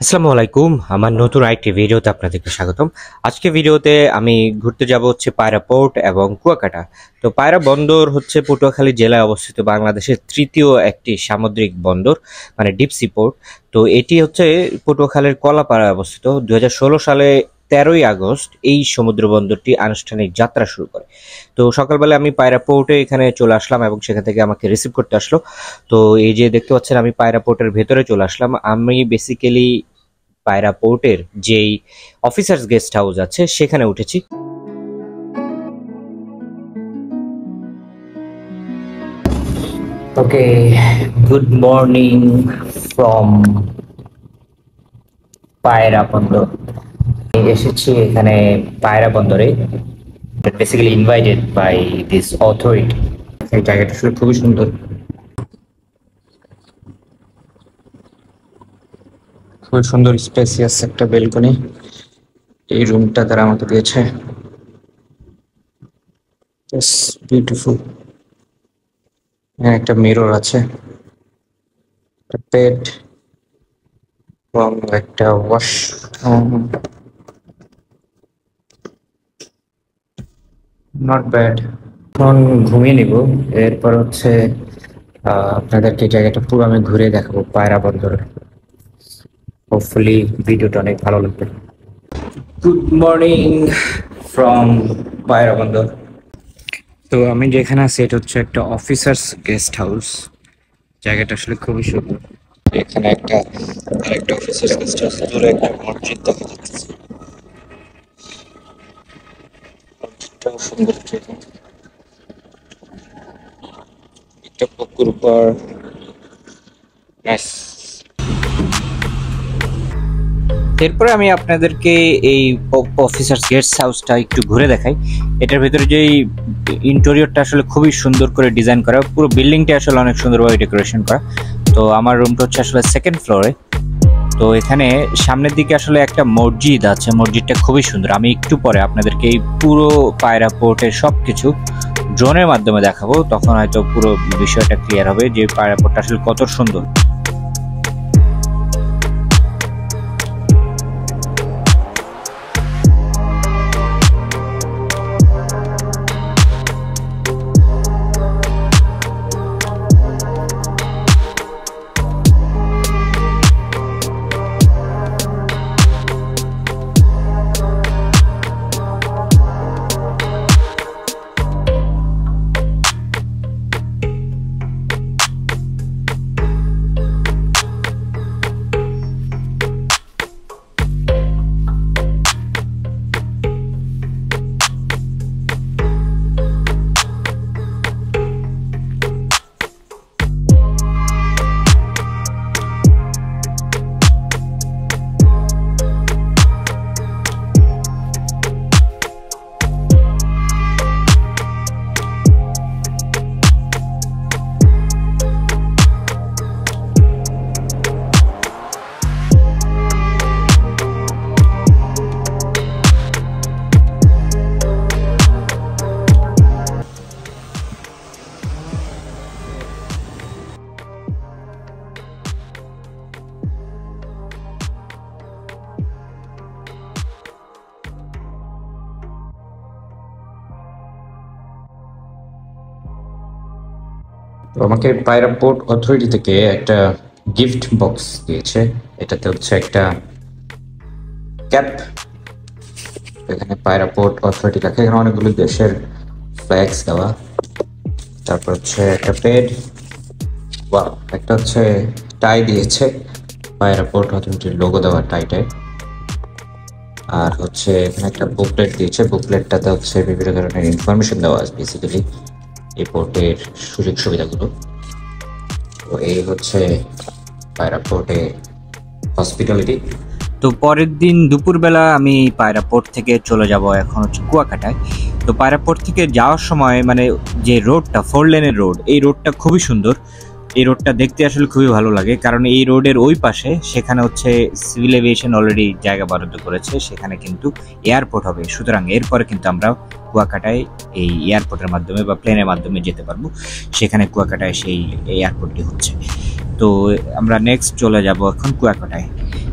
আসসালামু আলাইকুম। আমার নতুন আরেকটি ভিডিওতে আপনাদেরকে স্বাগতম। আজকে ভিডিওতে আমি ঘুরতে যাব হচ্ছে পায়রা পোর্ট এবং কুয়াকাটা। তো পায়রা বন্দর হচ্ছে পটুয়াখালী জেলায় অবস্থিত বাংলাদেশের তৃতীয় একটি সামুদ্রিক বন্দর, মানে ডিপ সি পোর্ট। তো এটি হচ্ছে পটুয়াখালীর কলাপাড়ায় অবস্থিত। 2016 সালে 13ই আগস্ট এই সমুদ্র বন্দরটি আনুষ্ঠানিক যাত্রা শুরু করে। তো সকালবেলা আমি পায়রা পোর্টে এখানে চলে আসলাম এবং সেখান থেকে আমাকে রিসিভ করতে আসলো। তো এই যে দেখতে পাচ্ছেন, আমি পায়রা পোর্টের ভেতরে চলে আসলাম। আমি বেসিক্যালি পায়রা পোর্টের যেই অফিসার্স গেস্ট হাউস আছে সেখানে উঠেছি। ওকে, গুড মর্নিং ফ্রম পায়রা বন্দর। এসেছি এখানে পায়রা বন্দরে, basically invited by this authority. এই জায়গাটা আসলে খুবই সুন্দর, খুবই সুন্দর স্পেসিয়াস একটা বেলকনি এই রুমটা তারা আমাকে দিয়েছে। বিউটিফুল। একটা মিরর আছে, একটা বেড এবং একটা ওয়াশ। Not bad. এখন ঘুমিয়ে নিব, এরপর হচ্ছে আপনাদেরকে জায়গাটা পুরো আমি ঘুরে দেখাবো পায়রা বন্দরে। হোপফুলি ভিডিওটা অনেক ভালো লাগবে। গুড মর্নিং ফ্রম পায়রা বন্দর। তো আমি যেখানে আছি এটা হচ্ছে একটা অফিসার্স গেস্ট হাউস। জায়গাটা আসলে খুবই সুন্দর। এখানে আরেকটা অফিসার্স গেস্ট হাউস, দূরে একটা মসজিদ দেখা যাচ্ছে। মসজিদটাও সুন্দর। একটা পুকুর পাড়, নাইস। এরপরে আমি আপনাদেরকে এই অফিসার্স গেস্ট হাউসটা একটু ঘুরে দেখাই। এটার ভিতরে যেই ইন্টেরিয়রটা আসলে খুবই সুন্দর করে ডিজাইন করা, পুরো বিল্ডিংটা আসলে অনেক সুন্দরভাবে ডেকোরেশন করা। তো আমার রুমটা হচ্ছে আসলে সেকেন্ড ফ্লোরে। তো এখানে সামনের দিকে আসলে একটা মসজিদ আছে, মসজিদটা খুবই সুন্দর। আমি একটু পরে আপনাদেরকে এই পুরো পায়রা পোর্টের সবকিছু ড্রোনের মাধ্যমে দেখাবো, তখন হয়তো পুরো বিষয়টা ক্লিয়ার হবে যে পায়রা পোর্টটা আসলে কত সুন্দর। তো আমাকে পায়রা পোর্ট অথরিটি থেকে একটা গিফট বক্স দিয়েছে। এটাতে হচ্ছে একটা ক্যাপ, এখানে পায়রা পোর্ট অথরিটি লেখা, এখানে অনেকগুলো দেশের ফ্ল্যাগস দেওয়া। তারপর হচ্ছে একটা পেড, বা একটা হচ্ছে টাই দিয়েছে, পায়রা পোর্ট অথরিটির লোগো দেওয়া টাইটাই। আর হচ্ছে এখানে একটা বুকলেট দিয়েছে, বুকলেটটাতে হচ্ছে বিভিন্ন ধরনের ইনফরমেশন দেওয়া আছে, বেসিক্যালি এই পোর্টের সুযোগ সুবিধাগুলো। তো এই হচ্ছে পায়রা পোর্টে হসপিটালিটি। তো পরের দিন দুপুরবেলা আমি পায়রা পোর্ট থেকে চলে যাব এখন হচ্ছে কুয়াকাটায়। তো পায়রা পোর্ট থেকে যাওয়ার সময় মানে যে রোডটা, 4 লেনের রোড, এই রোডটা খুবই সুন্দর। এই রোডটা দেখতে আসলে খুবই ভালো লাগে, কারণ এই রোডের ওই পাশে সেখানে হচ্ছে সিভিল এভিয়েশন অলরেডি জায়গা বরাদ্দ করেছে, সেখানে কিন্তু এয়ারপোর্ট হবে। সুতরাং এরপরে কিন্তু আমরা কুয়াকাটায় এই এয়ারপোর্টের মাধ্যমে বা প্লেনের মাধ্যমে যেতে পারবো। সেখানে কুয়াকাটায় সেই এয়ারপোর্টটি হচ্ছে। তো আমরা নেক্সট চলে যাব এখন কুয়াকাটায়।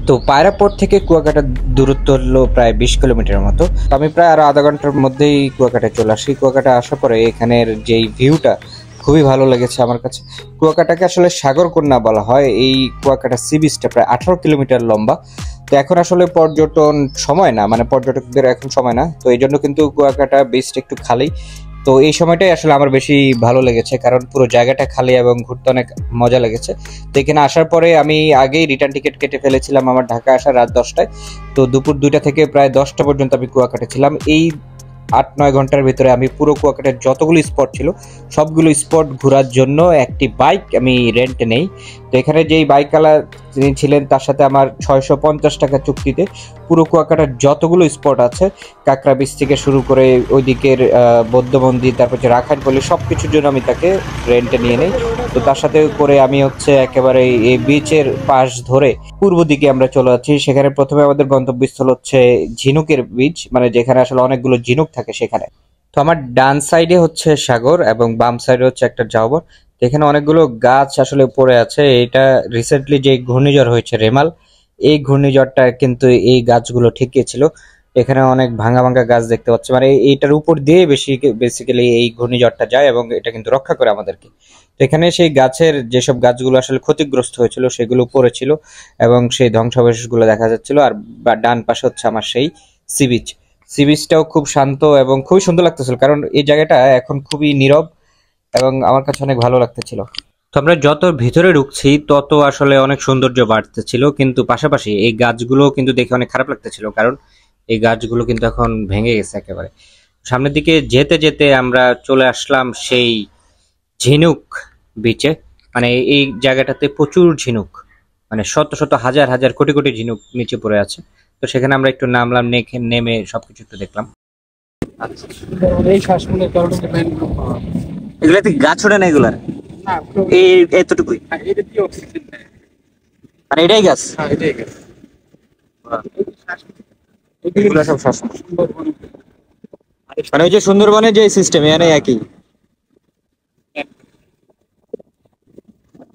তো পায়রা পোর্ট থেকে কুয়াকাটার দূরত্ব হলো প্রায় 20 কিলোমিটারের মতো। তো আমি প্রায় আরো আধা ঘন্টার মধ্যেই কুয়াকাটায় চলে আসি। কুয়াকাটা আসার পরে এখানের যেই ভিউটা খুবই ভালো লেগেছে আমার কাছে। কুয়াকাটাকে আসলে সাগরকন্যা বলা হয়। এই কুয়াকাটা সি বিচটা প্রায় 18 কিলোমিটার লম্বা। তো এখন আসলে পর্যটন সময় না, মানে পর্যটকদের এখন সময় না, তো এই জন্য কিন্তু কুয়াকাটা বিচটা একটু খালি। তো এই সময়টাই আসলে আমার বেশি ভালো লেগেছে, কারণ পুরো জায়গাটা খালি এবং ঘুরতে অনেক মজা লেগেছে। তো এখানে আসার পরে আমি আগেই রিটার্ন টিকিট কেটে ফেলেছিলাম আমার ঢাকা আসার রাত 10টায়। তো দুপুর 2টা থেকে প্রায় 10টা পর্যন্ত আমি কুয়াকাটা ছিলাম। এই 8-9 ঘন্টার ভিতরে আমি পুরো কুয়াকাটার যতগুলো স্পট ছিল সবগুলো স্পট ঘোরার জন্য একটি বাইক আমি রেন্টে নেই। তো এখানে যেই বাইকওয়ালা যিনি ছিলেন তার সাথে আমার 650 টাকা চুক্তিতে পুরো কুয়াকাটার যতগুলো স্পট আছে, কাঁকড়া বিচ থেকে শুরু করে ওইদিকের বৌদ্ধ মন্দির, তারপর যে রাখাইন পল্লী, সব কিছুর জন্য আমি তাকে রেন্টে নিয়ে নেই। তো তার সাথে করে আমি একেবারে এই বিচের পাশ ধরে পূর্ব দিকে আমরা চলে যাচ্ছি। সেখানে প্রথমে আমাদের গন্তব্যস্থল হচ্ছে ঝিনুকের বিচ, মানে যেখানে আসলে অনেকগুলো ঝিনুক থাকে সেখানে। তো আমার ডান সাইডে হচ্ছে সাগর এবং বাম সাইডে হচ্ছে একটা ঝাউবন। এখানে অনেকগুলো গাছ আসলে পড়ে আছে। এটা রিসেন্টলি যে ঘূর্ণিঝড় হয়েছে রেমাল, এই ঘূর্ণিঝড়টা কিন্তু এই গাছগুলো ঠেকিয়েছিল। এখানে অনেক ভাঙা ভাঙা গাছ দেখতে পাচ্ছি, মানে এইটার উপর দিয়ে বেসিক্যালি এই ঘূর্ণিঝড়টা যায় এবং এটা কিন্তু রক্ষা করে আমাদেরকে। তো এখানে সেই গাছের যেসব গাছগুলো আসলে ক্ষতিগ্রস্ত হয়েছিল সেগুলো পড়েছিল এবং সেই ধ্বংসাবশেষগুলো দেখা যাচ্ছিল। আর ডান পাশে হচ্ছে আমার সেই সি বিচ। সি বিচটাও খুব শান্ত এবং খুবই সুন্দর লাগতেছিল, কারণ এই জায়গাটা এখন খুবই নীরব এবং আমার কাছে অনেক ভালো লাগতেছিল। তো আমরা যত ভিতরে ঢুকছি তত আসলে অনেক সৌন্দর্য বাড়তেছিল, কিন্তু পাশাপাশি এই গাছগুলো কিন্তু দেখে অনেক খারাপ লাগতেছিল, কারণ এই গাছগুলো কিন্তু এখন ভেঙে গেছে একেবারে। সামনের দিকে যেতে যেতে আমরা চলে আসলাম সেই ঝিনুক বিচে। মানে এই জায়গাটাতে প্রচুর ঝিনুক, মানে শত শত হাজার হাজার কোটি কোটি ঝিনুক নিচে পড়ে আছে। তো সেখানে আমরা একটু নামলাম, নেমে সবকিছু একটু দেখলাম। এই শ্বাসমূলের কারণে এগুলাতে গাছ ওঠে না, এগুলার না এই এতটুকুই, এটা দিয়ে অক্সিজেন নেয়। মানে এটাই গাছ। হ্যাঁ, এটাই গাছ। এগুলা সব শ্বাস, মানে ওই যে সুন্দরবনের যে সিস্টেম এখানে একই,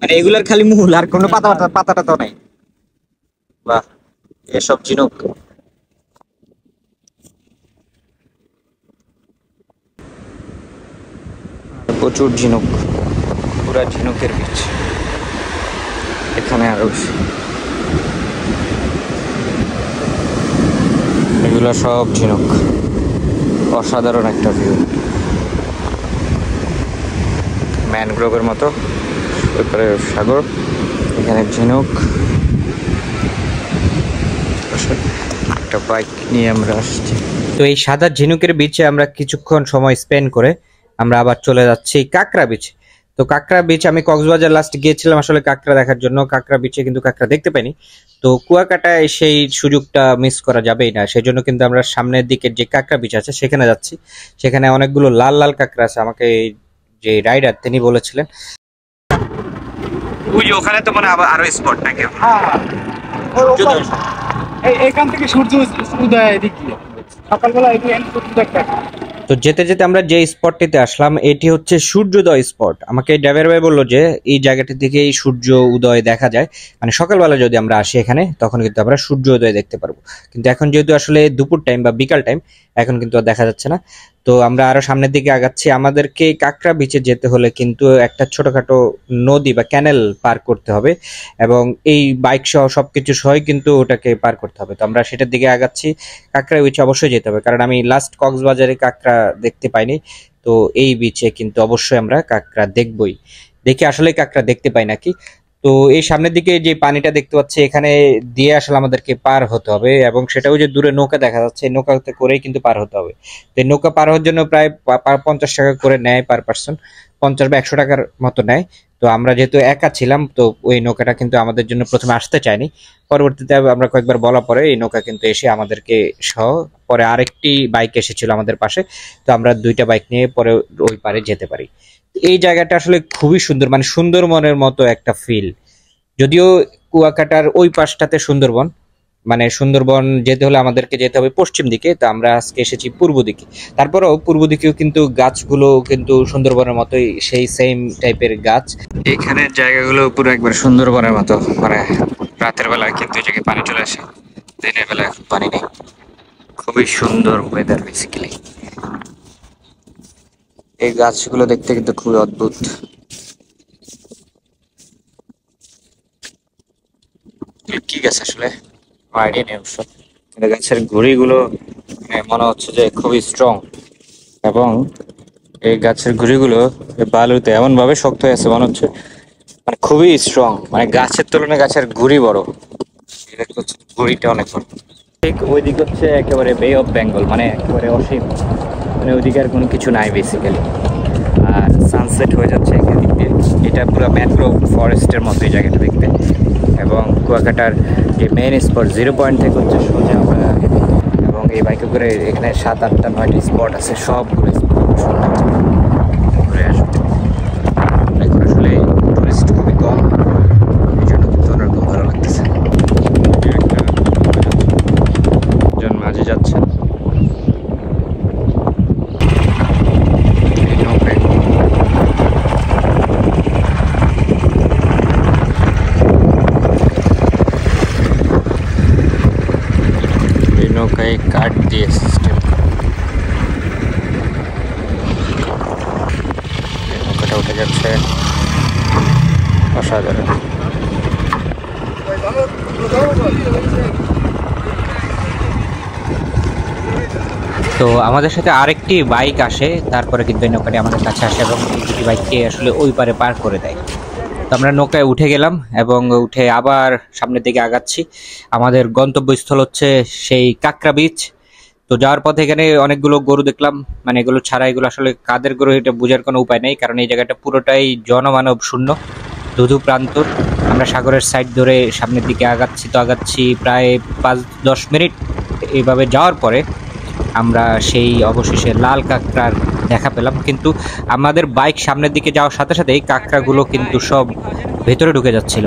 মানে এগুলার খালি মূল, আর কোনো পাতাটা তো নাই। বাহ, এসব ঝিনুক। প্রচুর ঝিনুক, পুরা ঝিনুকের বীজ এখানে। আরো এগুলা সব ঝিনুক, অসাধারণ একটা ভিউ, ম্যানগ্রোভের মতো। এরপরে সাগর, এখানে ঝিনুক। একটা বাইক নিয়ে আমরা আসছি। তো এই সাদা ঝিনুকের বিচে আমরা কিছুক্ষণ সময় স্পেন্ড করে আমরা আবার চলে যাচ্ছি কাঁকড়া বিচ। তো কাঁকড়া বিচ আমি কক্সবাজার লাস্ট গিয়েছিলাম আসলে কাঁকড়া দেখার জন্য। কাঁকড়া বিচে কিন্তু কাঁকড়া দেখতে পাইনি। তো কুয়াকাটায় সেই সুযোগটা মিস করা যাবেই না, সেই জন্য কিন্তু আমরা সামনের দিকে যে কাঁকড়া বিচ আছে সেখানে যাচ্ছি। সেখানে অনেকগুলো লাল লাল কাঁকড়া আছে, আমাকে যে রাইডার তিনি বলেছিলেন। ওই যে ওখানে তো মানে আবার আরো স্পট নাকি? এখান থেকে সূর্য উদয় এদিকে সকালবেলা একটা। তো যেতে যেতে আমরা যে স্পটটিতে আসলাম এটি হচ্ছে সূর্যোদয় স্পট। আমাকে ড্রাইভার ভাই বললো যে এই জায়গাটি থেকে এই সূর্য উদয় দেখা যায়, মানে সকালবেলা যদি আমরা আসি এখানে তখন কিন্তু আমরা সূর্য উদয় দেখতে পারবো। কিন্তু এখন যেহেতু আসলে দুপুর টাইম বা বিকাল টাইম, এখন কিন্তু আর দেখা যাচ্ছে না। তো আমরা আরো সামনের দিকে আগাচ্ছি। আমাদেরকে কাঁকড়া বিচে যেতে হলে কিন্তু একটা ছোটখাটো নদী বা ক্যানেল পার করতে হবে এবং এই বাইক সহ সবকিছু সহ কিন্তু ওটাকে পার করতে হবে। তো আমরা সেটার দিকে আগাচ্ছি। কাঁকড়া বিচে অবশ্যই যেতে হবে, কারণ আমি লাস্ট কক্সবাজারে কাঁকড়া দেখতে পাইনি। তো এই বিচে কিন্তু অবশ্যই আমরা কাঁকড়া দেখবই, দেখি আসলে কাঁকড়া দেখতে পাই নাকি। তো এই সামনের দিকে যে পানিটা দেখতে পাচ্ছি এখানে দিয়ে আসলে আমাদেরকে পার হতে হবে, এবং সেটাও যে দূরে নৌকা দেখা যাচ্ছে, এই নৌকাতে করেই কিন্তু পার হতে হবে। তো এই নৌকা পার হওয়ার জন্য প্রায় 50 টাকা করে নেয় পার পার্সন, 50 বা 100 টাকার মতো নেয়। তো আমরা যেহেতু একা ছিলাম তো ওই নৌকাটা কিন্তু আমাদের জন্য প্রথমে আসতে চায়নি। পরবর্তীতে আমরা কয়েকবার বলা পরে এই নৌকা কিন্তু এসে আমাদেরকে সহ, পরে আরেকটি বাইক এসেছিল আমাদের পাশে। তো আমরা দুইটা বাইক নিয়ে পরে ওই পারে যেতে পারি। এই জায়গাটা আসলে খুবই সুন্দর, মানে সুন্দরবনের মতো একটা ফিল। যদিও কুয়াকাটার ওই পাশটাতে সুন্দরবন, মানে সুন্দরবন যেতে হলে আমাদেরকে যেতে হবে পশ্চিম দিকে। তো আমরা আজকে এসেছি পূর্ব দিকে। তারপরেও পূর্ব দিকেও কিন্তু গাছগুলো কিন্তু সুন্দরবনের মতোই, সেই সেম টাইপের গাছ। এখানে জায়গাগুলো পুরো একবার সুন্দরবনের মতো, মানে রাতের বেলায় কিন্তু এই জায়গায় পানি চলে আসে, দিনের বেলায় এখন পানি নেই। খুবই সুন্দর ওয়েদার বেসিক্যালি। এই গাছগুলো দেখতে কিন্তু খুবই অদ্ভুত। কি গাছ আসলে আইডিয়া নেই অবশ্য, কিন্তু গাছের গুঁড়িগুলো মনে হচ্ছে যে খুবই স্ট্রং, এবং এই গাছের গুঁড়িগুলো বালুতে এমন ভাবে শক্ত হয়ে আছে মনে হচ্ছে মানে খুবই স্ট্রং, মানে গাছের তুলনায় গাছের গুঁড়ি বড়। এটা হচ্ছে গুঁড়িটা অনেক বড়। ঠিক ওই দিক হচ্ছে একেবারে বে অফ বেঙ্গল, মানে একেবারে অসীম, মানে ওইদিকে আর কোনো কিছু নাই বেসিক্যালি। আর সানসেট হয়ে যাচ্ছে এখানে দিক দিয়ে। এটা পুরো ম্যানগ্রোভ ফরেস্টের মতো এই জায়গাটা দেখতে। এবং কুয়াকাটার যে মেইন স্পট 0 পয়েন্ট থেকে হচ্ছে সোজা আমরা, এবং এই বাইকে করে এখানে 7, 8, 9টি স্পট আছে, সবগুলো স্পট ঘুরে আসবে। এখন আসলে টুরিস্ট খুবই কম, এই জন্য কিন্তু অন্যরকম ভালো লাগতেছে। একজন মাঝে যাচ্ছেন, নৌকায় কাঠ দিয়ে সিস্টেম। নৌকাটা উঠে যাচ্ছে, অসাধারণ। তো আমাদের সাথে আরেকটি বাইক আসে, তারপরে কিন্তু এই নৌকাটি আমাদের কাছে আসে এবং এই দুটি বাইককে আসলে ওই পারে পার করে দেয়। তো আমরা নৌকায় উঠে গেলাম এবং উঠে আবার সামনের দিকে আগাচ্ছি। আমাদের গন্তব্যস্থল হচ্ছে সেই কাঁকড়া বিচ। তো যাওয়ার পথে এখানে অনেকগুলো গরু দেখলাম, মানে এগুলো ছাড়া এগুলো আসলে কাদের গরু এটা বোঝার কোনো উপায় নেই, কারণ এই জায়গাটা পুরোটাই জনমানব শূন্য, ধুধু প্রান্তর। আমরা সাগরের সাইড ধরে সামনের দিকে আগাচ্ছি প্রায় 5-10 মিনিট। এইভাবে যাওয়ার পরে আমরা সেই অবশেষে লাল কাঁকড়ার দেখা পেলাম, কিন্তু আমাদের বাইক সামনের দিকে যাওয়ার সাথে সাথেই কাঁকড়াগুলো কিন্তু সব ভেতরে ঢুকে যাচ্ছিল,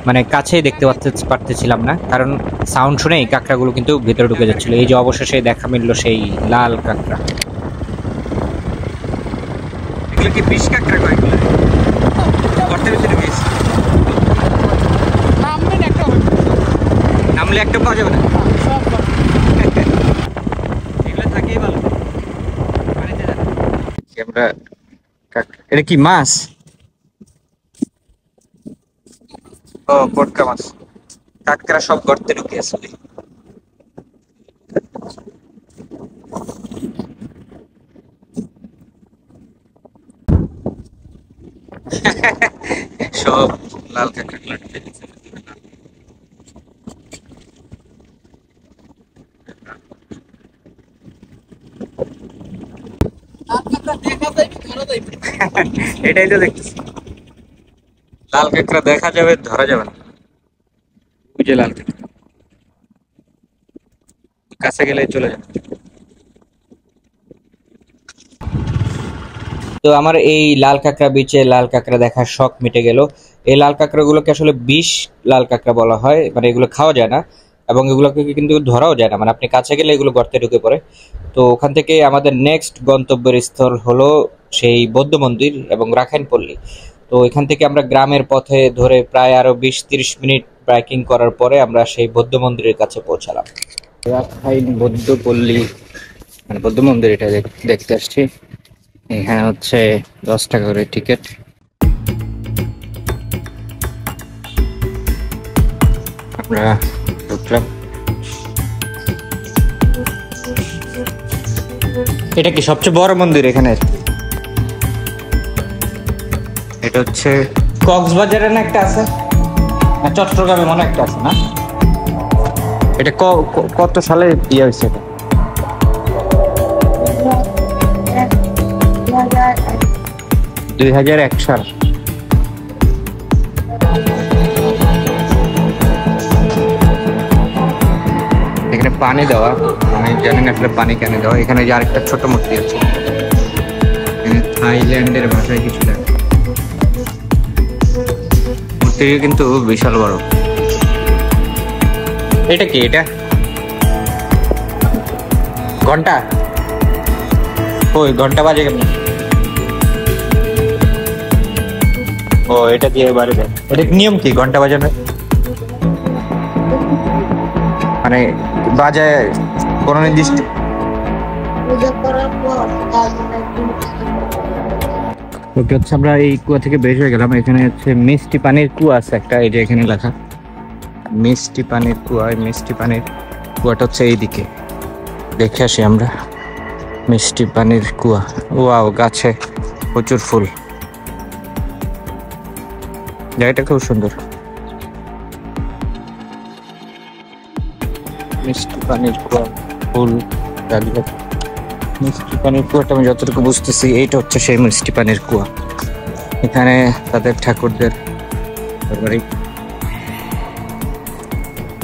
মানে কাছেই দেখতে পারতেছিলাম না, কারণ সাউন্ড শুনেই কাঁকড়াগুলো কিন্তু ভেতরে ঢুকে যাচ্ছিল। এই যে অবশেষে দেখা মিলল সেই লাল কাঁকড়া। এগুলো কি বিষ কাঁকড়া কয়েকগুলো গর্তের ভিতরে গিয়েছে, নামলে একটা পাওয়া যাবে না, এগুলো থাকেই ভালো। আমরা এটা কি মাছ? ও পটকা মাছ। কাঁকড়া সব গর্তে ঢুকে আছে। সব লাল কাঁকড়া ঢুকে গেছে। এটাই তো দেখতেছি, লাল কাঁকড়া দেখা যাবে, ধরা যাবে না। ওই যে লাল কাঁকড়া, কাছে গেলে চলে যাবে। তো আমার এই লাল কাঁকড়া বিচে লাল কাঁকড়া দেখার শখ মিটে গেল। এই লাল কাঁকড়াগুলোকে আসলে বিষ লাল কাঁকড়া বলা হয়, মানে এগুলো খাওয়া যায় না এবং এগুলোকে কিন্তু ধরাও যায় না, মানে আপনি কাছে গেলে এগুলো গর্তে ঢুকে পড়ে। তো ওখান থেকে আমাদের নেক্সট গন্তব্যের স্থল হলো সেই বৌদ্ধ মন্দির এবং রাখাইনপল্লী। তো এখান থেকে আমরা গ্রামের পথে ধরে প্রায় আরো 20-30 মিনিট বাইকিং করার পরে আমরা সেই বৌদ্ধ মন্দিরের কাছে পৌঁছালাম। রাখাইন বৌদ্ধপল্লী, মানে বৌদ্ধ মন্দির, এটা দেখতে আসছি। এখানে হচ্ছে 10 টাকা করে টিকিট। আমরা ঢুকলাম। এটা কি সবচেয়ে বড় মন্দির এখানে? এটা হচ্ছে কক্সবাজারে না একটা আছে, না চট্টগ্রামে মনে একটা আছে না? এটা কত সালে ইয়ে হয়েছে? এটা 2001 সাল। এখানে পানি দেওয়া, আমি জানি না আসলে পানি কেন দেওয়া। এখানে যে আরেকটা ছোট মূর্তি আছে, থাইল্যান্ডের ভাষায় কিছু লেখা। মূর্তি কিন্তু বিশাল বড়। এটা কি? এটা ঘন্টা? ওই ঘন্টা বাজে কেমন? ও এটা দিয়ে বাড়ি দেয়। এটা নিয়ম কি ঘন্টা বাজানোর? মানে বাজায় কোনো নির্দিষ্ট ওকে হচ্ছে আমরা এই কুয়া থেকে বের হয়ে গেলাম। এখানে হচ্ছে মিষ্টি পানির কুয়া আছে একটা, এই যে এখানে লেখা মিষ্টি পানির কুয়া। মিষ্টি পানির কুয়াটা হচ্ছে এইদিকে, দেখে আসি আমরা। মিষ্টি পানির কুয়া, ওয়াও, গাছে প্রচুর ফুল, জায়গাটা খুব সুন্দর। মিষ্টি পানির কুয়া, ফুল, মিষ্টি পানির কুয়াটা আমি যতটুকু বুঝতেছি এইটা হচ্ছে সেই মিষ্টি পানির কুয়া। এখানে তাদের ঠাকুরদের তারপরে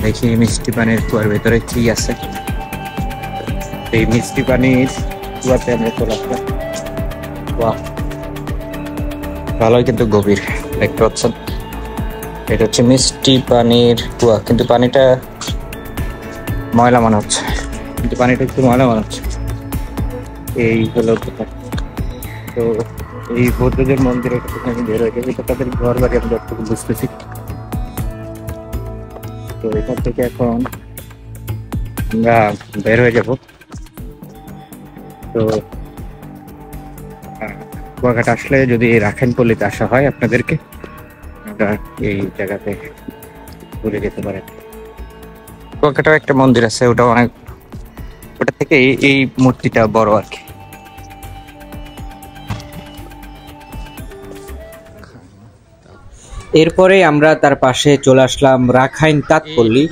দেখি মিষ্টি পানির কুয়ার ভেতরে কি আছে। এই মিষ্টি পানির কুয়াতে আমরা চলে আসলাম। ওয়াও, ভালোই কিন্তু গভীর, দেখতে পাচ্ছেন। এটা হচ্ছে মিষ্টি পানির কুয়া, কিন্তু পানিটা ময়লা মনে হচ্ছে, কিন্তু পানিটা একটু ময়লা মনে হচ্ছে। এই হলো ব্যাপার। তো এই বৌদ্ধদের মন্দিরে আমি বের হয়ে গেছি, তাদের ঘর বাড়ি আমি যতটুকু বুঝতেছি। তো এখান থেকে এখন আমরা বের হয়ে যাব। তো কুয়াকাটা আসলে যদি রাখাইনপল্লীতে আসা হয় আপনাদেরকে, আমরা এই জায়গাতে ঘুরে যেতে পারেন। কুয়াকাটাও একটা মন্দির আছে, ওটা অনেক, ওটা থেকে এই মূর্তিটা বড় আর কি। এরপরে আমরা তার পাশে চলে আসলাম রাখাইন তাঁতপল্লী।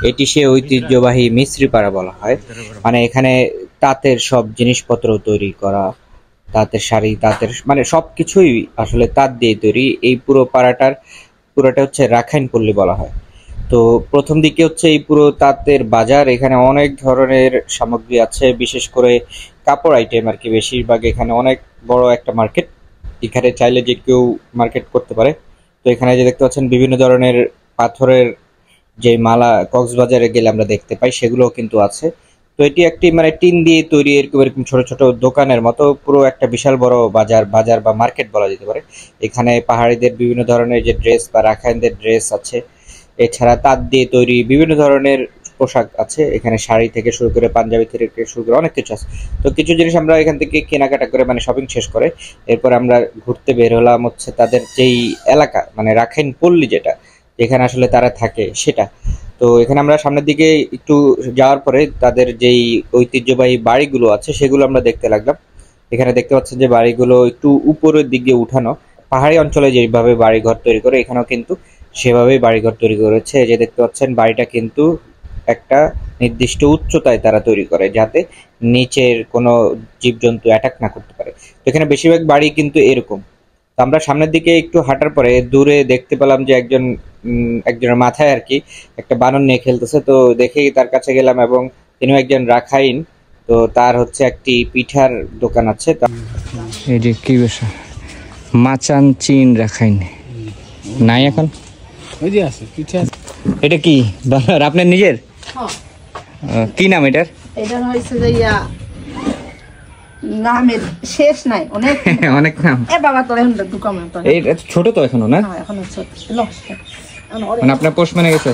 এটি সে ঐতিহ্যবাহী মিস্ত্রিপাড়া বলা হয়। মানে এখানে তাঁতের সব জিনিসপত্র তৈরি করা, তাঁতের শাড়ি, তাঁতের মানে সবকিছুই আসলে তাঁত দিয়ে তৈরি। এই পুরোটা হচ্ছে রাখাইনপল্লী বলা হয়। তো প্রথম দিকে হচ্ছে এই পুরো তাঁতের বাজার, এখানে অনেক ধরনের সামগ্রী আছে, বিশেষ করে কাপড় আইটেম আর কি বেশিরভাগ। এখানে অনেক বড় একটা মার্কেট, এখানে চাইলে যে কেউ মার্কেট করতে পারে। তো এখানে যে দেখতে পাচ্ছেন বিভিন্ন ধরনের পাথরের যে মালা কক্সবাজারে গেলে আমরা দেখতে পাই, সেগুলোও কিন্তু আছে। তো এটি একটি মানে টিন দিয়ে তৈরি এরকম ছোট ছোট দোকানের মতো পুরো একটা বিশাল বড় বাজার বা মার্কেট বলা যেতে পারে। এখানে পাহাড়িদের বিভিন্ন ধরনের যে ড্রেস বা রাখাইনদের ড্রেস আছে, এছাড়া তাঁত দিয়ে তৈরি বিভিন্ন ধরনের পোশাক আছে। এখানে শাড়ি থেকে শুরু করে পাঞ্জাবি থেকে শুরু করে অনেক কিছু আছে। তো কিছু জিনিস আমরা এখান থেকে কেনাকাটা করে মানে শপিং শেষ করে এরপর আমরা ঘুরতে বের হলাম হচ্ছে তাদের যেই এলাকা মানে রাখাইনপল্লী, যেখানে আসলে তারা থাকে সেটা। তো এখানে আমরা সামনের দিকে একটু যাওয়ার পরে তাদের যেই ঐতিহ্যবাহী বাড়িগুলো আছে সেগুলো আমরা দেখতে লাগলাম। এখানে দেখতে পাচ্ছেন যে বাড়িগুলো একটু উপরের দিকে উঠানো, পাহাড়ি অঞ্চলে যেভাবে বাড়িঘর তৈরি করে এখানেও কিন্তু সেভাবেই বাড়িঘর তৈরি করেছে। এই যে দেখতে পাচ্ছেন বাড়িটা কিন্তু একটা নির্দিষ্ট উচ্চতায় তারা তৈরি করে, যাতে নিচের কোনো জীবজন্তু অ্যাটাক না করতে পারে। তো এখানে বেশিরভাগ বাড়ি কিন্তু এরকম। তো আমরা সামনের দিকে একটু হাঁটার পরে দূরে দেখতে পেলাম যে একজনের মাথায় আর কি একটা বানর নিয়ে খেলতেছে। তো দেখেই তার কাছে গেলাম এবং তিনিও একজন রাখাইন। তো তার হচ্ছে একটি পিঠার দোকান আছে। এই যে কি বিষয় মাচান চীন রাখাইন নাই এখন, ওই যে আছে পিঠা। এটা কি আপনার নিজের? কি নাম এটার? এটা হইছে যে নামের শেষ নাই, অনেক অনেক নাম। এ বাবা তোর এখন দোকান তো এই ছোট তো এখনো না? হ্যাঁ এখন ছোট লস মানে আপনার পোষ মানে গেছে?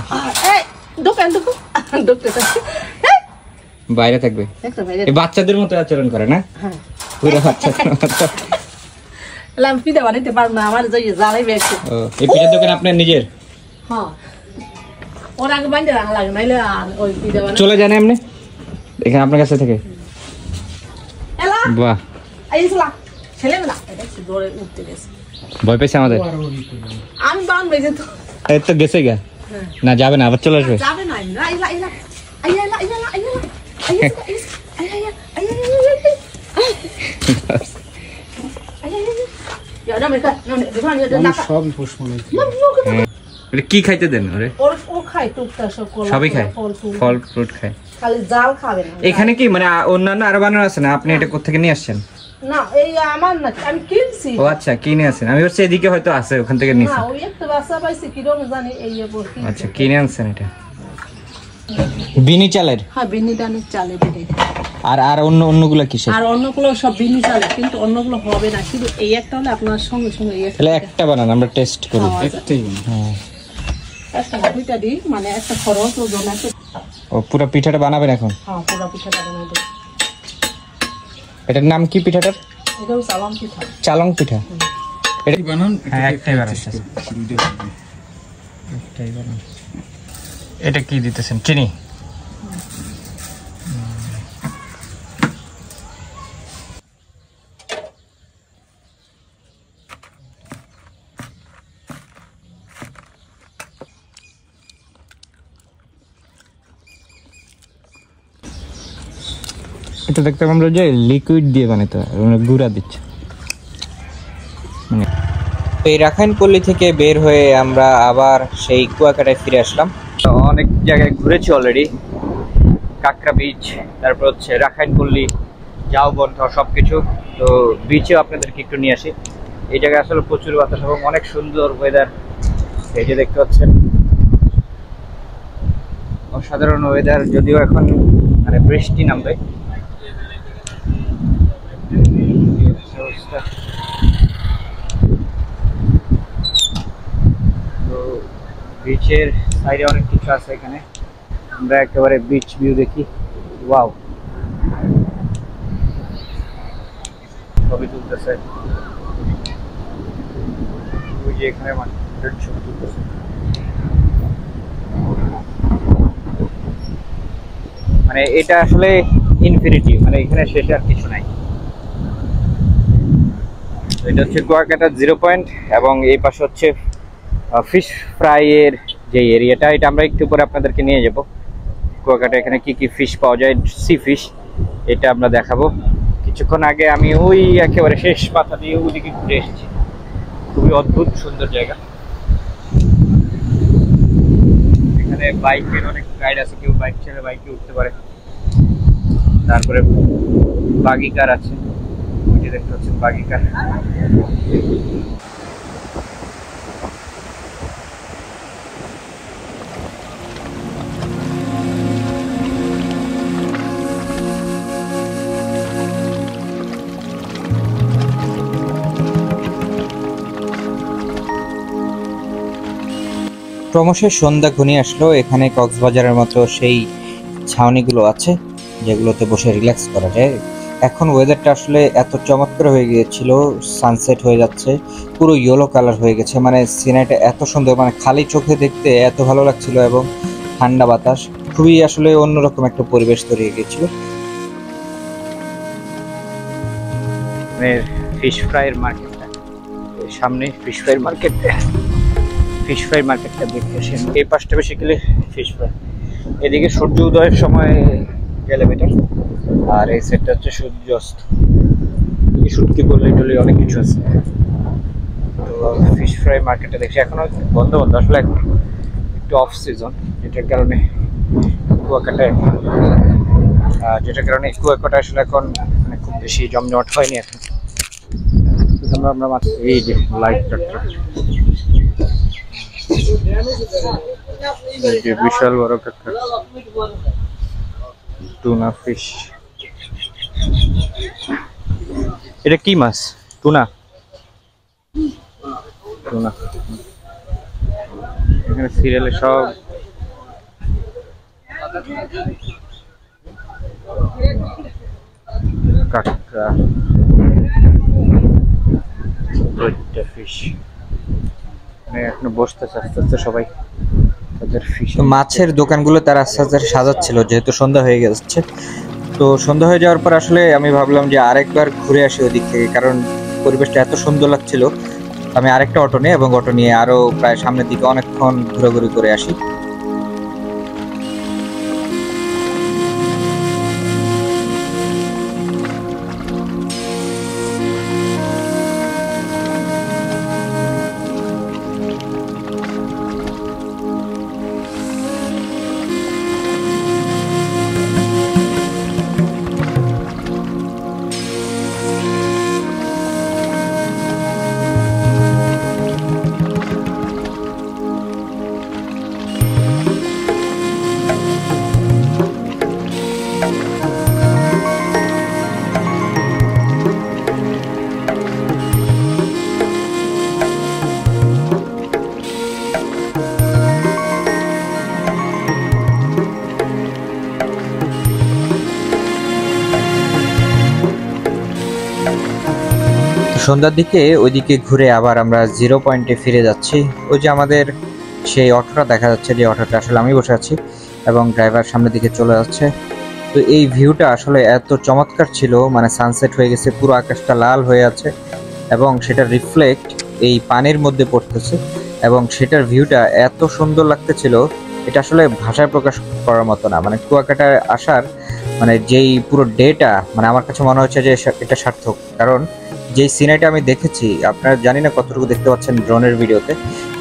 এই দোকান ঢুকতে বাইরে থাকবে। এই বাচ্চাদের মতো আচরণ করে না? হ্যাঁ পুরো বাচ্চাদের মতো। আমি পিঠা বানাইতে পারবো না, আমার যাই জ্বালাই বেশি। এই পিঠার দোকান আপনার নিজের? হ্যাঁ ওর আগে বানিয়ে রাখা লাগে, নাইলে আর ওই পিঠা বানাই চলে যান এমনি এখানে আপনার কাছে থেকে। এলা বাহ, আইসলা ছেলেবেলা এটা দৌড়ে উঠতে গেছে, ভয় পেয়েছে আমাদের। আমি বান বেজে তো এই তো গেছে গা, না যাবে না, আবার চলে আসবে। যাবে না আইলা আইলা আইলা আইলা আইলা কি খাইতে দেন ওরে? সবই খায়, ফল ফ্রুট খায়, খালি জাল খাবে না। এখানে কি মানে অন্যান্য আরো বানানো আছে না? আপনি এটা কোথেকে নিয়ে আসছেন? না এই আমার না, আমি কিনছি। ও আচ্ছা, কিনে আছেন। আমি ভাবছি এদিকে হয়তো আছে, ওখান থেকে না নিয়েছেন। ওই একটা বাসা পাইছি কিরম জানি এই আচ্ছা, কিনে আনছেন এটা বিনি চালের? হ্যাঁ বিনি দানের চালে বেটে। আর অন্যগুলো কিসের? আর অন্যগুলো সব বিনি চালে, কিন্তু অন্যগুলো হবে না, শুধু এই একটা হলে আপনার সঙ্গে সঙ্গে এই তাহলে একটা বানান, আমরা টেস্ট করি। একটাই একটা দুইটা দিই, মানে একটা খরচ ওজন আছে। ও পুরো পিঠাটা বানাবেন এখন? হ্যাঁ, পুরো পিঠাটা বানাই দেব। এটার নাম কি পিঠাটার? এটা হচ্ছে চালং পিঠা। চালং পিঠা। এটা বানান হ্যাঁ, একটাই বানাচ্ছেন। একটাই বানান। এটা কি দিতেছেন? চিনি? এটা দেখতে আমরা যে লিকুইড দিয়ে বানাইতে হয়, গুঁড়া দিচ্ছে। এই রাখাইনপল্লী থেকে বের হয়ে আমরা আবার সেই কুয়াকাটায় ফিরে আসলাম। অনেক জায়গায় ঘুরেছি অলরেডি, কাঁকড়া বিচ, তারপর হচ্ছে রাখাইনপল্লী, ঝাউবন সব কিছু। তো বিচেও আপনাদেরকে একটু নিয়ে আসি। এই জায়গায় আসলে প্রচুর বাতাস এবং অনেক সুন্দর ওয়েদার। এই যে দেখতে পাচ্ছেন অসাধারণ ওয়েদার, যদিও এখন মানে বৃষ্টি নামবে। তো বিচের সাইডে অনেক কিছু আছে, এখানে আমরা একেবারে বিচ ভিউ দেখি। ওয়াও, ছবি তুলতেছে ওই যে এখানে ছবি তুলতেছে। মানে এটা আসলে ইনফিনিটি, মানে এখানে শেষে আর কিছু নাই। এটা হচ্ছে কুয়াকাটা 0 পয়েন্ট এবং এই পাশে হচ্ছে ফিশ ফ্রাইয়ের যে এরিয়াটা, এটা আমরা একটু পরে আপনাদেরকে নিয়ে যাব। কুয়াকাটা এখানে কি কি ফিশ পাওয়া যায়, সি ফিশ, এটা আমরা দেখাবো। কিছুক্ষণ আগে আমি ওই একেবারে শেষ পাতা দিয়ে ওইদিকে ঘুরে এসেছি। খুবই অদ্ভুত সুন্দর জায়গা। এখানে বাইকের অনেক রাইড আছে, কেউ বাইক ছেড়ে বাইকে উঠতে পারে। তারপরে বাগি কার আছে, ওই যে দেখতে পাচ্ছেন বাগি কার। ক্রমশ সন্ধ্যা ঘনিয়ে আসলো। এখানে কক্সবাজারের মতো সেই ছাউনিগুলো আছে যেগুলোতে বসে রিল্যাক্স করা যায়। এখন ওয়েদারটা আসলে এত চমৎকার হয়ে গিয়েছিল, সানসেট হয়ে যাচ্ছে, পুরো ইয়েলো কালার হয়ে গেছে। মানে সিনারিটা এত সুন্দর, মানে খালি চোখে দেখতে এত ভালো লাগছিল এবং ঠান্ডা বাতাস, খুবই আসলে অন্যরকম একটা পরিবেশ তৈরি হয়ে গিয়েছিল। ফিশ ফ্রাইয়ের মার্কেটটা সামনে, ফিশ ফ্রাইয়ের মার্কেটটা দেখতে আসি। এই পাশটা বেসিক্যালি ফিশ ফ্রাই, এদিকে সূর্য উদয়ের সময় গেলে বেটার, আর এই সেটটা হচ্ছে সূর্য অস্ত। সত্যি করলে টলে অনেক কিছু আছে। তো ফিশ ফ্রাই মার্কেটটা দেখছি এখনো বন্ধ আসলে, এখন একটু অফ সিজন, যেটার কারণে কুয়াকাটা আসলে এখন মানে খুব বেশি জমজমাট হয়নি এখন। আমরা এই যে লাইট ট্রাক্টর, বিশাল বড় ট্রাক্টর, টুনা ফিশ। এটা কি মাছ? টুনা। এখানে সিরিয়ালে সব কাঁকড়া, ফিশ। এখনো বসতেছে আস্তে আস্তে সবাই তাদের ফিশ। মাছের দোকানগুলো তারা আস্তে আস্তে সাজাচ্ছিল, যেহেতু সন্ধ্যা হয়ে গেছে। তো সন্ধ্যা হয়ে যাওয়ার পর আসলে আমি ভাবলাম যে আরেকবার ঘুরে আসি ওদিক থেকে, কারণ পরিবেশটা এত সুন্দর লাগছিল। আমি আরেকটা অটো নিই এবং অটো নিয়ে আরো প্রায় সামনের দিকে অনেকক্ষণ ঘোরাঘুরি করে আসি। সন্ধ্যার দিকে ওইদিকে ঘুরে আবার আমরা 0 পয়েন্টে ফিরে যাচ্ছি। ওই যে আমাদের সেই অটোটা দেখা যাচ্ছে, যে অটোটা আসলে আমি বসে আছি এবং ড্রাইভার সামনের দিকে চলে যাচ্ছে। তো এই ভিউটা আসলে এত চমৎকার ছিল, মানে সানসেট হয়ে গেছে, পুরো আকাশটা লাল হয়ে আছে এবং সেটা রিফ্লেক্ট এই পানির মধ্যে পড়তেছে এবং সেটার ভিউটা এত সুন্দর লাগতেছিল, এটা আসলে ভাষায় প্রকাশ করার মতো না। মানে কুয়াকাটায় আসার মানে যেই পুরো ডেটা, মানে আমার কাছে মনে হচ্ছে যে এটা সার্থক। কারণ যেই সিনারিটা আমি দেখেছি, আপনারা জানি না কতটুকু দেখতে পাচ্ছেন ড্রোনের ভিডিওতে,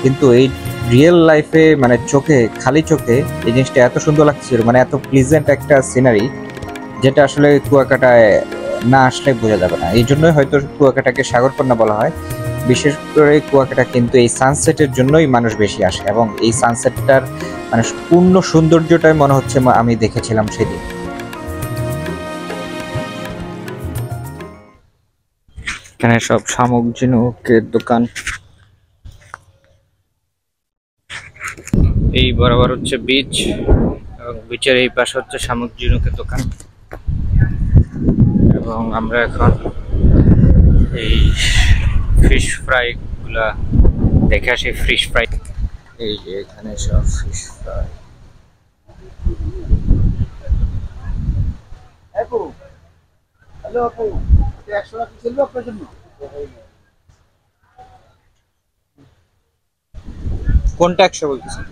কিন্তু এই রিয়েল লাইফে মানে চোখে, খালি চোখে এই জিনিসটা এত সুন্দর লাগছিল, মানে এত প্লিজেন্ট একটা সিনারি, যেটা আসলে কুয়াকাটায় না আসলে বোঝা যাবে না। এই জন্যই হয়তো কুয়াকাটাকে সাগরকন্যা বলা হয়। বিশেষ করে কুয়াকাটা কিন্তু এই সানসেটের জন্যই মানুষ বেশি আসে এবং এই সানসেটটার মানে পূর্ণ সৌন্দর্যটাই মনে হচ্ছে আমি দেখেছিলাম সেদিন। এখানে সব শামুক ঝিনুকের দোকান। এই বরাবর হচ্ছে বিচ এবং বিচের এই পাশে হচ্ছে শামুক ঝিনুকের দোকান। এবং আমরা এখন এই ফিশ ফ্রাই গুলা দেখে আসি। ফিশ ফ্রাই, এই যে এখানে সব ফিশ ফ্রাই। হ্যালো আপু, 100 টাকা চলবে আপনার জন্য? কোনটা 100 বলতেছেন?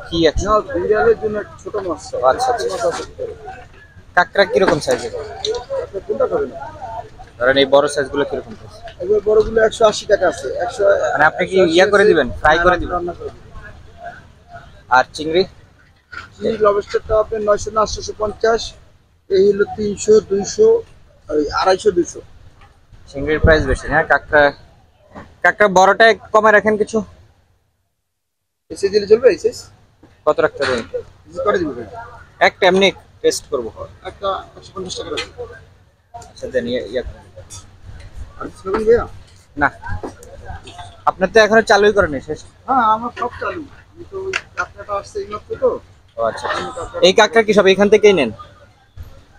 কি 100? না, বিড়ালের জন্য একটা ছোট মাছ। আচ্ছা আচ্ছা। কাঁকড়া কিরকম সাইজের? আপনি কোনটা খাবেন? ধরেন এই বড় সাইজগুলো কিরকম সাইজ? এগুলো বড়গুলো 180 টাকা আছে। 100 মানে আপনি কি ইয়া করে দিবেন, ফ্রাই করে দিবেন? রান্না করে দিবেন। আর চিংড়ি? চিংড়ি লবস্টারটা আপনার 900 না 850, এই হলো 300, 200, ওই 250, 200। চিংড়ির প্রাইস বেশি। হ্যাঁ, কাঁকড়া বড়টা কমে রাখেন কিছু। এসে দিলে চলবে? এসে কত রাখতে হবে? করে দিবেন। একটা এমনি টেস্ট করবো। একটা 150 টাকা রাখুন। আচ্ছা দেন, ইয়া করেন। আর কিছু নেবেন ভাইয়া? না, আপনার তো এখনো চালুই করেনি, শেষ। হ্যাঁ, আমার সব চালু। আমি তো ওই কাঁকড়াটা আসছে এই মাত্র তো। ও আচ্ছা। এই কাঁকড়া কি সব এখান থেকেই নেন?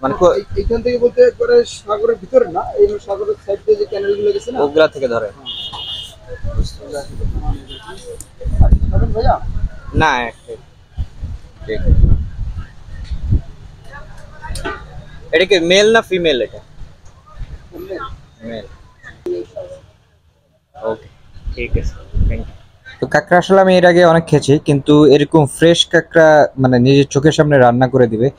মানে এইখান থেকে বলতে একবারে সাগরের ভিতরে না, এই সাগরের সাইড দিয়ে যে ক্যানেলগুলো গেছে না, ওগুলা থেকে ধরে? খাবেন ভাইয়া? না, ঠিক। এটা কি মেল না ফিমেল? এটা মেল। ওকে, ঠিক আছে, থ্যাংক ইউ। তো কাঁকড়া আসলে আমি এর আগে অনেক খেয়েছি, কিন্তু এরকম ফ্রেশ কাঁকড়া মানে নিজের চোখের সামনে রান্না করে দিবে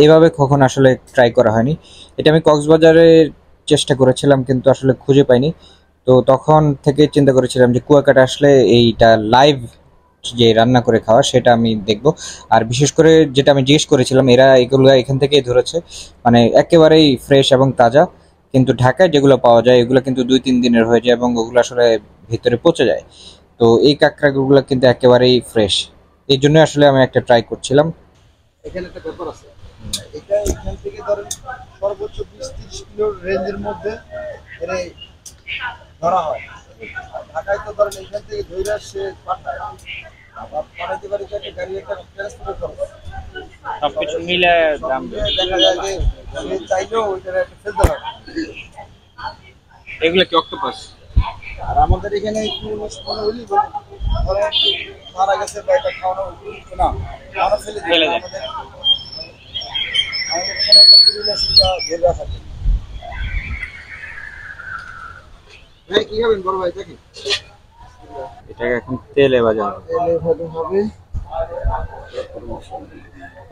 এভাবে কখনো আসলে ট্রাই করা হয়নি। এটা আমি কক্সবাজারে চেষ্টা করেছিলাম, কিন্তু আসলে খুঁজে পাইনি। তো তখন থেকে চিন্তা করেছিলাম যে কুয়াকাটা আসলে এইটা লাইভ যে রান্না করে খাওয়া, সেটা আমি দেখব। আর বিশেষ করে যেটা আমি জিজ্ঞেস করেছিলাম, এরা এগুলো এখান থেকেই ধরেছে, মানে একেবারেই ফ্রেশ এবং তাজা। কিন্তু ঢাকায় যেগুলো পাওয়া যায় এগুলো কিন্তু 2-3 দিনের হয়ে যায় এবং ওগুলো আসলে ভিতরে পচে যায়। তো এই কাঁকড়াগুলো কিন্তু একেবারেই ফ্রেশ। এই জন্য আসলে আমি একটা ট্রাই করছিলাম। এখানে একটা ব্যাপার আছে, এটা এখান থেকে ধরেন সর্বোচ্চ 20-30 কিলো রেঞ্জের মধ্যে এর ধরা হয়। ঢাকায় তো ধরেন এখান থেকে ধরে আসছে পাঠায়, আবার পাঠাইতে পারি তো একটা গাড়ি একটা ট্রান্সপোর্টের খরচ, সবকিছু মিলে দাম দেখা যায় যে সে চাইলেও ওইটার একটা ফেলতে হয়। এগুলো কি অক্টোপাস? আর আমাদের এখানে একটু মনে হইলি ধরেন মারা গেছে বা এটা খাওয়ানো না, আমরা ফেলে দিই। ফেলে দেয়। আমাদের এখানে একটা গ্রিল আছে, যা ধরে রাখা যায়। ভাই কি খাবেন বড় ভাই? দেখি এটাকে এখন তেলে ভাজানো হবে। তেলে ভালো হবে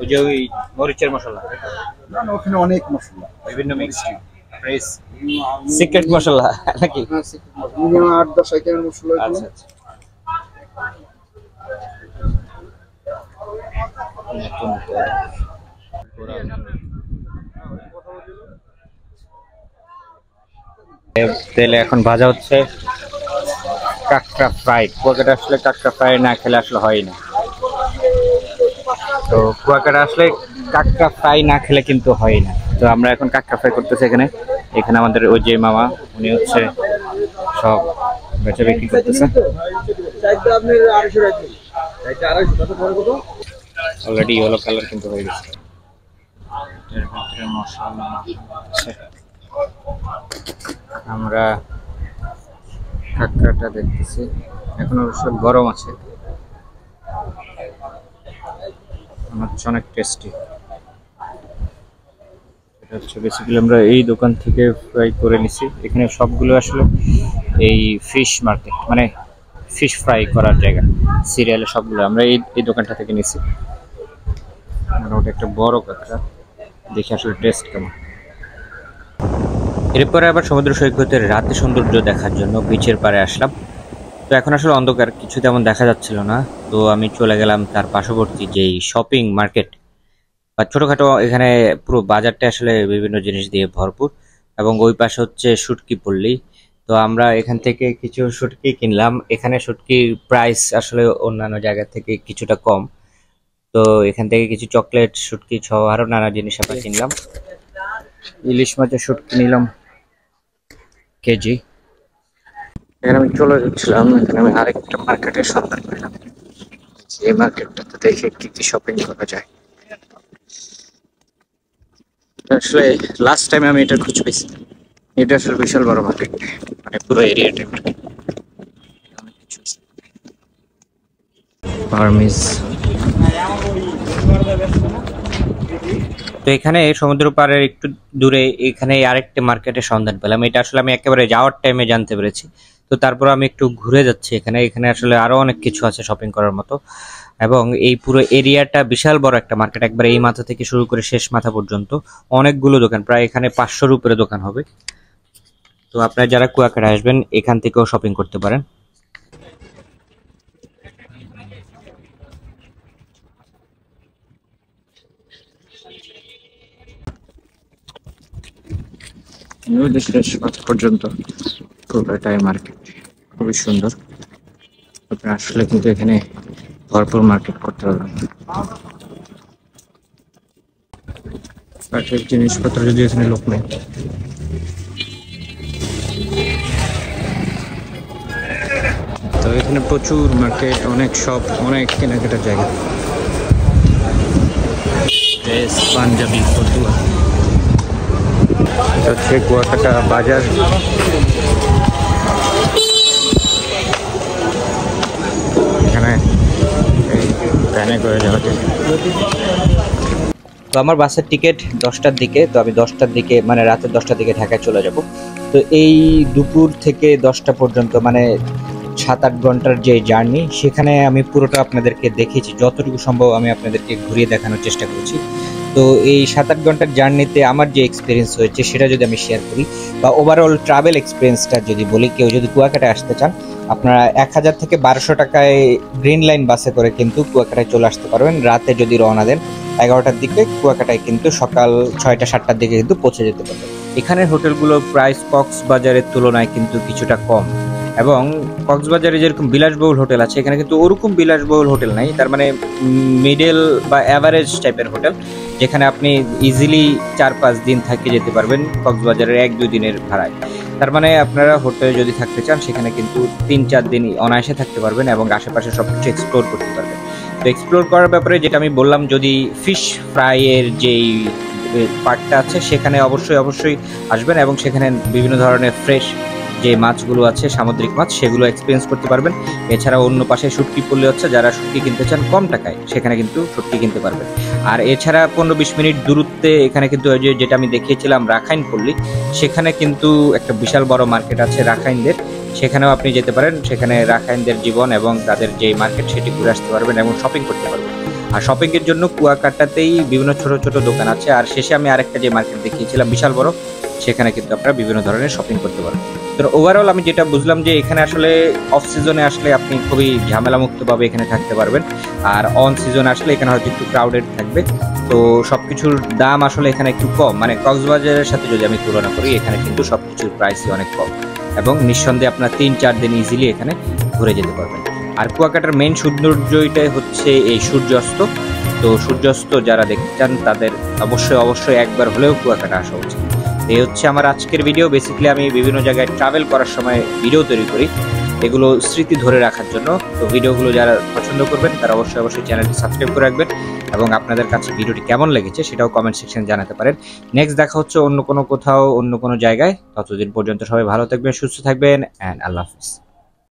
ওই যে ওই মরিচের মশলা, না? না, ওখানে অনেক মশলা, বিভিন্ন মিক্সড ফ্রেশ সিক্রেট মশলা নাকি? হ্যাঁ, মিনিমাম 8-10 আইটেমের মশলা। আচ্ছা আচ্ছা। নতুন তেলে এখন ভাজা হচ্ছে কাঁকড়া ফ্রাই। কুয়াকাটা আসলে কাঁকড়া ফ্রাই না খেলে আসলে হয় না। তো কুয়াকাটা আসলে কাঁকড়া ফ্রাই না খেলে কিন্তু হয় না। তো আমরা এখন কাঁকড়া ফ্রাই করতেছি এখানে। এখানে আমাদের ওই যে মামা, উনি হচ্ছে সব বেচা বিক্রি করতেছে। অলরেডি ইয়েলো কালার কিন্তু হয়ে গেছে। এর ভিতরে মশলা আছে। আমরা কাঁকড়াটা দেখতেছি, এখন অবশ্য গরম আছে, আমার হচ্ছে অনেক টেস্টি। এটা হচ্ছে বেসিক্যালি আমরা এই দোকান থেকে ফ্রাই করে নিছি। এখানে সবগুলো আসলে এই ফিশ মার্কেট, মানে ফিশ ফ্রাই করার জায়গা, সিরিয়ালে সবগুলো আমরা এই দোকানটা থেকে নিছি। মোটামুটি একটা বড় কাঁকড়া, দেখে আসলে টেস্ট কেমন। এরপরে আবার সমুদ্র সৈকতের রাতে সৌন্দর্য দেখার জন্য বিচের পাড়ে আসলাম। তো এখন আসলে অন্ধকার, কিছু তেমন দেখা যাচ্ছিল না, তো আমি চলে গেলাম তার পার্শ্ববর্তী যেই শপিং মার্কেট বা ছোটখাটো, এখানে পুরো বাজারটা আসলে বিভিন্ন জিনিস দিয়ে ভরপুর, এবং ওই পাশে হচ্ছে শুটকি পল্লী। তো আমরা এখান থেকে কিছু শুটকি কিনলাম। এখানে শুটকির প্রাইস আসলে অন্যান্য জায়গা থেকে কিছুটা কম। তো এখান থেকে কিছু চকলেট, শুটকি সহ আরো নানা জিনিস আমরা কিনলাম। ইলিশ মাছের শুটকি নিলাম কেজি। এখানে আমি চলে যাচ্ছিলাম, এখানে আমি আরেকটা মার্কেটের সন্ধান পেলাম। এই মার্কেটটাতে দেখে কি কি শপিং করা যায়। আসলে লাস্ট টাইম আমি এটা খুঁজে পেয়েছি। এটা আসলে বিশাল বড় মার্কেট, মানে পুরো এরিয়াটা অনেক কিছু আছে। বার্মিজ। তো এখানে সমুদ্র পাড়ের একটু দূরে এখানে আরেকটা মার্কেটের সন্ধান পেলাম। এটা আসলে আমি একেবারে যাওয়ার টাইমে জানতে পেরেছি। তো তারপর আমি একটু ঘুরে যাচ্ছি এখানে আসলে আরো অনেক কিছু আছে শপিং করার মতো, এবং এই পুরো এরিয়াটা বিশাল বড় একটা মার্কেট, একবার এই মাথা থেকে শুরু করে শেষ মাথা পর্যন্ত অনেকগুলো দোকান, প্রায় এখানে 500-র উপরে দোকান হবে। তো আপনারা যারা কুয়াকাটা আসবেন এখান থেকেও শপিং করতে পারেন। শেষ মাথা পর্যন্ত পুরোটাই মার্কেট, খুবই সুন্দর। আপনারা আসলে কিন্তু এখানে ভরপুর মার্কেট করতে পারবেন। কাঠের জিনিসপত্র যদি এখানে লোক নেই। তো এখানে প্রচুর মার্কেট, অনেক শপ, অনেক কেনাকাটার জায়গা। ড্রেস, পাঞ্জাবি, ফতুয়া। এটা হচ্ছে কুয়াকাটা বাজার। এখানে এই ভ্যানে করে যাওয়া যায়। তো আমার বাসের টিকিট 10টার দিকে, তো আমি 10টার দিকে মানে রাতের 10টার দিকে ঢাকায় চলে যাব। তো এই দুপুর থেকে 10টা পর্যন্ত মানে 7-8 ঘন্টার যে জার্নি, সেখানে আমি পুরোটা আপনাদেরকে দেখিয়েছি, যতটুকু সম্ভব আমি আপনাদেরকে ঘুরিয়ে দেখানোর চেষ্টা করেছি। তো এই 7-8 ঘন্টার জার্নিতে আমার যে এক্সপিরিয়েন্স হয়েছে সেটা যদি আমি শেয়ার করি, বা ওভারঅল ট্রাভেল এক্সপিরিয়েন্সটা যদি বলি, কেউ যদি কুয়াকাটায় আসতে চান আপনারা 1000 থেকে 1200 টাকায় গ্রিন লাইন বাসে করে কিন্তু কুয়াকাটায় চলে আসতে পারবেন। রাতে যদি রওনা দেন 11টার দিকে, কুয়াকাটায় কিন্তু সকাল 6টা-7টার দিকে কিন্তু পৌঁছে যেতে পারবেন। এখানের হোটেলগুলোর প্রাইস কক্সবাজারের তুলনায় কিন্তু কিছুটা কম, এবং কক্সবাজারে যেরকম বিলাসবহুল হোটেল আছে এখানে কিন্তু ওরকম বিলাসবহুল হোটেল নাই। তার মানে মিডল বা অ্যাভারেজ টাইপের হোটেল, যেখানে আপনি ইজিলি 4-5 দিন থেকে যেতে পারবেন কক্সবাজারের 1-2 দিনের ভাড়ায়। তার মানে আপনারা হোটেলে যদি থাকতে চান সেখানে কিন্তু 3-4 দিন অনায়াসে থাকতে পারবেন এবং আশেপাশে সব কিছু এক্সপ্লোর করতে পারবেন। তো এক্সপ্লোর করার ব্যাপারে যেটা আমি বললাম, যদি ফিশ ফ্রাইয়ের যেই পার্টটা আছে সেখানে অবশ্যই আসবেন, এবং সেখানে বিভিন্ন ধরনের ফ্রেশ যে মাছগুলো আছে, সামুদ্রিক মাছ, সেগুলো এক্সপিরিয়েন্স করতে পারবেন। এছাড়া অন্য পাশে শুটকি পল্লী হচ্ছে, যারা শুটকি কিনতে চান কম টাকায় সেখানে কিন্তু শুটকি কিনতে পারবেন। আর এছাড়া 15-20 মিনিট দূরত্বে এখানে কিন্তু ওই যেটা আমি দেখিয়েছিলাম রাখাইন পল্লী, সেখানে কিন্তু একটা বিশাল বড় মার্কেট আছে রাখাইনদের, সেখানেও আপনি যেতে পারেন। সেখানে রাখাইনদের জীবন এবং তাদের যে মার্কেট সেটি ঘুরে আসতে পারবেন এবং শপিং করতে পারবেন। আর শপিং এর জন্য কুয়াকাটাতেই বিভিন্ন ছোট ছোট দোকান আছে। আর শেষে আমি আরেকটা যে মার্কেট দেখিয়েছিলাম বিশাল বড়, সেখানে কিন্তু আপনারা বিভিন্ন ধরনের শপিং করতে পারেন। তো ওভারঅল আমি যেটা বুঝলাম যে এখানে আসলে অফ সিজনে আসলে আপনি খুবই ঝামেলামুক্তভাবে এখানে থাকতে পারবেন, আর অন সিজনে আসলে এখানে হয়তো একটু ক্রাউডেড থাকবে। তো সবকিছুর দাম আসলে এখানে একটু কম, মানে কক্সবাজারের সাথে যদি আমি তুলনা করি এখানে কিন্তু সবকিছুর প্রাইসই অনেক কম, এবং নিঃসন্দেহে আপনার 3-4 দিন ইজিলি এখানে ঘুরে যেতে পারবেন। আর কুয়াকাটার মেইন সৌন্দর্যটাই হচ্ছে এই সূর্যাস্ত। তো সূর্যাস্ত যারা দেখতে চান তাদের অবশ্যই একবার হলেও কুয়াকাটা আসা উচিত। এই হচ্ছে আমার আজকের ভিডিও। বেসিক্যালি আমি বিভিন্ন জায়গায় ট্রাভেল করার সময় ভিডিও তৈরি করি, এগুলো স্মৃতি ধরে রাখার জন্য। তো ভিডিওগুলো যারা পছন্দ করবেন তারা অবশ্যই চ্যানেলটি সাবস্ক্রাইব করে রাখবেন এবং আপনাদের কাছে ভিডিওটি কেমন লেগেছে সেটাও কমেন্ট সেকশনে জানাতে পারেন। নেক্সট দেখা হচ্ছে অন্য কোনো জায়গায়। ততদিন পর্যন্ত সবাই ভালো থাকবেন, সুস্থ থাকবেন, অ্যান্ড আল্লাহ হাফিজ।